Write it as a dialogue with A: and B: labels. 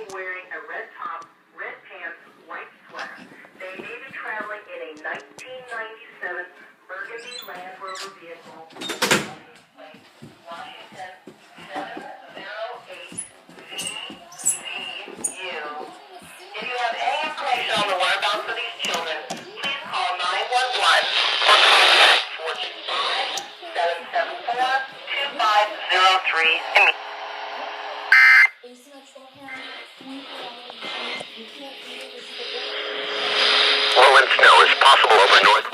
A: seen wearing a red top, red pants, white sweater. They may be traveling in a 1997 burgundy Land Rover vehicle. Washington 708 VU. If you have any information on the whereabouts of these children, please call 911 or contact 425-774-2503.
B: Low wind snow is possible over North